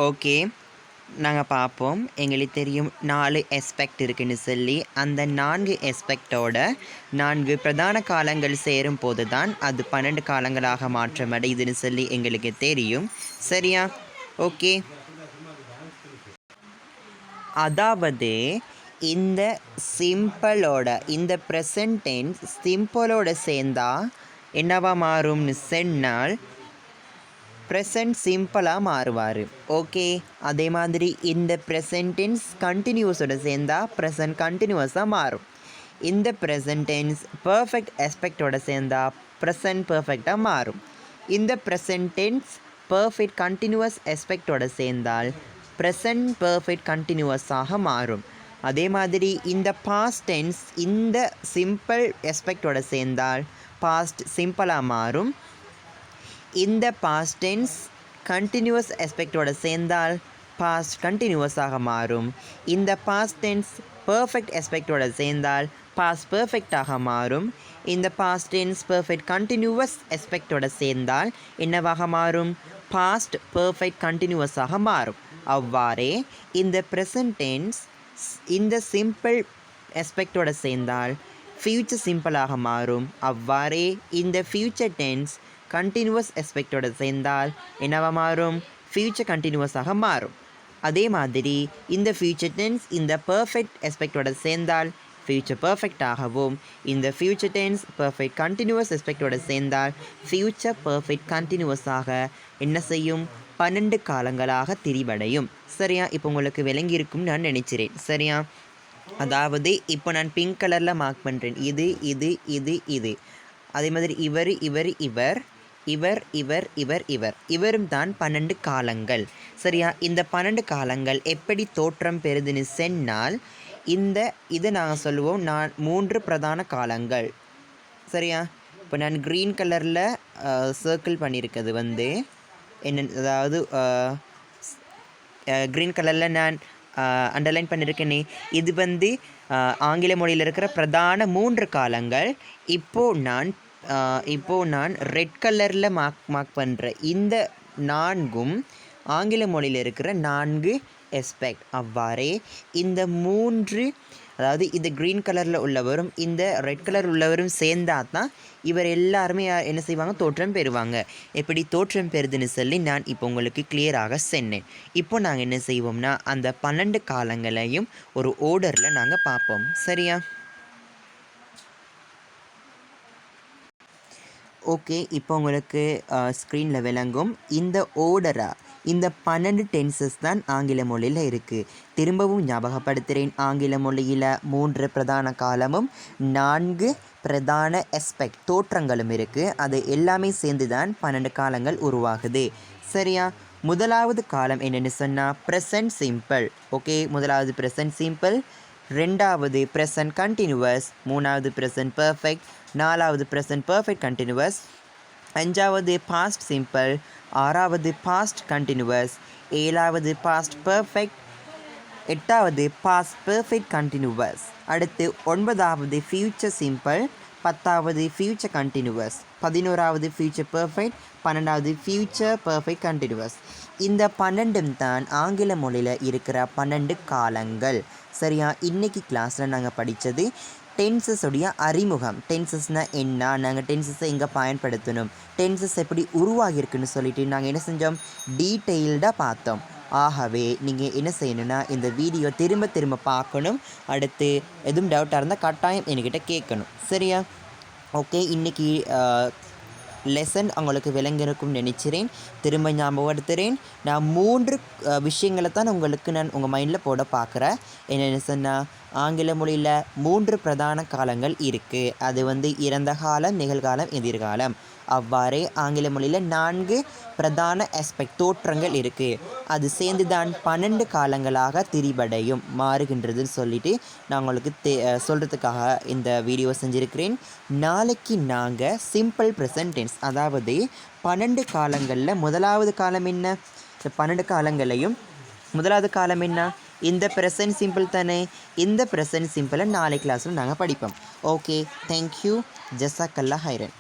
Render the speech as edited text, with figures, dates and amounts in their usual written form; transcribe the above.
Okay, நாங்கள் பார்ப்போம். எங்களுக்கு தெரியும் 4 எஸ்பெக்ட் இருக்குன்னு சொல்லி, அந்த 4 எஸ்பெக்டோட 4 பிரதான காலங்கள் சேரும் போது தான் அது 12 காலங்களாக மாற்றமடையுதுன்னு சொல்லி எங்களுக்கு தெரியும். சரியா? ஓகே. அதாவது இந்த சிம்பிளோட இந்த ப்ரெசன்ட் டென்ஸ் சிம்பிளோட சேர்ந்தா என்னவா மாறும்னு சொன்னால் ப்ரெசன்ட் சிம்பிளாக மாறுவார். ஓகே, அதே மாதிரி இந்த ப்ரெசன்ட் டென்ஸ் கண்டினியூஸோட சேர்ந்தா ப்ரெசன்ட் கண்டினியூஸாக மாறும். இந்த ப்ரெசன்ட் டென்ஸ் பர்ஃபெக்ட் ஆஸ்பெக்டோட சேர்ந்தா ப்ரெசன்ட் பர்ஃபெக்டாக மாறும். இந்த ப்ரெசன்ட் டென்ஸ் பர்ஃபெக்ட் கண்டினியூஸ் ஆஸ்பெக்டோட சேர்ந்தால் ப்ரெசன்ட் பர்ஃபெக்ட் கண்டினியூஸாக மாறும். அதே மாதிரி இந்த பாஸ்ட் டென்ஸ் இந்த சிம்பிள் ஆஸ்பெக்டோட சேர்ந்தால் பாஸ்ட் சிம்பிளாக மாறும். இந்த பாஸ்ட் டென்ஸ் கண்டினியூஸ் ஆஸ்பெக்டோட சேர்ந்தால் பாஸ்ட் கண்டினியூஸாக மாறும். இந்த பாஸ்ட் டென்ஸ் பர்ஃபெக்ட் ஆஸ்பெக்டோட சேர்ந்தால் பாஸ்ட் பர்ஃபெக்டாக மாறும். இந்த பாஸ்ட் டென்ஸ் பர்ஃபெக்ட் கண்டினியூவஸ் ஆஸ்பெக்டோட சேர்ந்தால் என்னவாக மாறும்? பாஸ்ட் பர்ஃபெக்ட் கண்டினியூஸாக மாறும். அவ்வாறே இந்த ப்ரெசன்ட் டென்ஸ் இந்த சிம்பிள் ஆஸ்பெக்டோட சேர்ந்தால் ஃபியூச்சர் சிம்பிளாக மாறும். அவ்வாறே இந்த ஃபியூச்சர் டென்ஸ் கண்டினியூவஸ் ஆஸ்பெக்டோட சேர்ந்தால் என்னவா மாறும்? ஃபியூச்சர் கண்டினியூஸாக மாறும். அதே மாதிரி இந்த ஃபியூச்சர் டென்ஸ் இந்த பர்ஃபெக்ட் ஆஸ்பெக்டோட சேர்ந்தால் ஃபியூச்சர் பர்ஃபெக்டாகவும், இந்த ஃபியூச்சர் டென்ஸ் பர்ஃபெக்ட் கண்டினியூவஸ் ஆஸ்பெக்டோட சேர்ந்தால் ஃபியூச்சர் பர்ஃபெக்ட் கண்டினியூஸாக என்ன செய்யும்? 12 காலங்களாக திரிவடையும். சரியா? இப்போ உங்களுக்கு விளங்கியிருக்கும்னு நான் நினைக்கிறேன். சரியா? அதாவது இப்போ நான் பிங்க் கலரில் மார்க் பண்ணுறேன். இது இது இது இது. அதே மாதிரி இவர் இவர் இவர் இவர் இவர் இவர் இவர் இவரும் தான் 12 காலங்கள். சரியா? இந்த 12 காலங்கள் எப்படி தோற்றம் பெறுதுன்னு சொன்னால் இதை நாங்கள் சொல்லுவோம் 3 பிரதான காலங்கள். சரியா? இப்போ நான் க்ரீன் கலரில் சர்க்கிள் பண்ணியிருக்கிறது என்ன, அதாவது க்ரீன் கலரில் நான் அண்டர்லைன் பண்ணியிருக்கேனே, இது ஆங்கில மொழியில் இருக்கிற பிரதான 3 காலங்கள். இப்போது நான் ரெட் கலரில் மார்க் பண்ணுற இந்த 4ம் ஆங்கில மொழியில் இருக்கிற 4 எஸ்பெக்ட். அவ்வாறே இந்த 3, அதாவது இது க்ரீன் கலரில் உள்ளவரும் இந்த ரெட் கலர் உள்ளவரும் சேர்ந்தால் தான் இவர் எல்லாருமே என்ன செய்வாங்க? தோற்றம் பெறுவாங்க. எப்படி தோற்றம் பெறுதுன்னு சொல்லி நான் இப்போ உங்களுக்கு கிளியராக சொன்னேன். இப்போ நாங்கள் என்ன செய்வோம்னா அந்த 12 காலங்களையும் ஒரு ஓர்டரில் நாங்கள் பார்ப்போம். சரியா? ஓகே, இப்போ உங்களுக்கு ஸ்க்ரீனில் விளங்கும். இந்த ஓர்டராக இந்த 12 டென்சஸ் தான் ஆங்கில மொழியில் இருக்குது. திரும்பவும் ஞாபகப்படுத்துகிறேன். ஆங்கில மொழியில் 3 பிரதான காலமும் 4 பிரதான எஸ்பெக்ட் தோற்றங்களும் இருக்குது. அது எல்லாமே சேர்ந்து தான் 12 காலங்கள் உருவாகுது. சரியா? முதலாவது காலம் என்னென்னு சொன்னால் ப்ரெசன்ட் சிம்பிள். ஓகே, முதலாவது ப்ரெசன்ட் சிம்பிள், 2வது ப்ரெசன்ட் கண்டினியூவஸ், 3வது ப்ரெசன்ட் பர்ஃபெக்ட், 4வது ப்ரெசன்ட் பர்ஃபெக்ட் கண்டினியூவஸ், 5வது பாஸ்ட் சிம்பிள், 6வது பாஸ்ட் கண்டினியூவஸ், 7வது பாஸ்ட் பர்ஃபெக்ட், 8வது பாஸ்ட் பர்ஃபெக்ட் கண்டினியூவஸ். அடுத்து 9வது ஃபியூச்சர் சிம்பிள், 10வது ஃபியூச்சர் கண்டினியூவஸ், 11வது ஃபியூச்சர் பர்ஃபெக்ட், 12வது ஃபியூச்சர் பர்ஃபெக்ட் கண்டினியூவஸ். இந்த 12ம் தான் ஆங்கில மொழியில் இருக்கிற 12 காலங்கள். சரியா? இன்றைக்கி கிளாஸில் நாங்கள் படித்தது டென்சஸுடைய அறிமுகம். டென்சஸ்னால் என்ன, நாங்கள் டென்சஸை எங்கே பயன்படுத்தணும், டென்சஸ் எப்படி உருவாகியிருக்குன்னு சொல்லிட்டு நாங்கள் என்ன செஞ்சோம்? டீட்டெயில்டாக பார்த்தோம். ஆகவே நீங்கள் என்ன செய்யணுன்னா இந்த வீடியோ திரும்ப திரும்ப பார்க்கணும். அடுத்து எதுவும் டவுட்டாக இருந்தால் கட்டாயம் என்கிட்ட கேட்கணும். சரியா? ஓகே, இன்றைக்கி லெசன் உங்களுக்கு விளங்கியிருக்கும்னு நினைக்கிறேன். திரும்ப ஞாபகப்படுத்துகிறேன். நான் 3 விஷயங்களை தான் நான் உங்கள் மைண்டில் போட பார்க்குறேன். என்னென்னு சொன்னால் ஆங்கில மொழியில் 3 பிரதான காலங்கள் இருக்குது. அது இறந்த காலம், நிகழ்காலம், எதிர்காலம். அவ்வாறே ஆங்கில மொழியில் 4 பிரதான ஆஸ்பெக்ட் தோற்றங்கள் இருக்குது. அது சேர்ந்து தான் 12 காலங்களாக திரிவடையும், மாறுகின்றதுன்னு சொல்லிவிட்டு நான் உங்களுக்கு சொல்கிறதுக்காக இந்த வீடியோ செஞ்சுருக்கிறேன். நாளைக்கு நாங்கள் சிம்பிள் ப்ரெசன்ட் டென்ஸ், அதாவது 12 காலங்களில் முதலாவது காலம் என்ன, இந்த 12 காலங்களையும் முதலாவது காலம் என்ன, இந்த ப்ரெசன்ட் சிம்பிள் தானே, இந்த ப்ரெசன்ட் சிம்பிளை நாளை கிளாஸில் நாங்கள் படிப்போம். Okay, thank you. ஜஸாக்கல்லா ஹைரன்.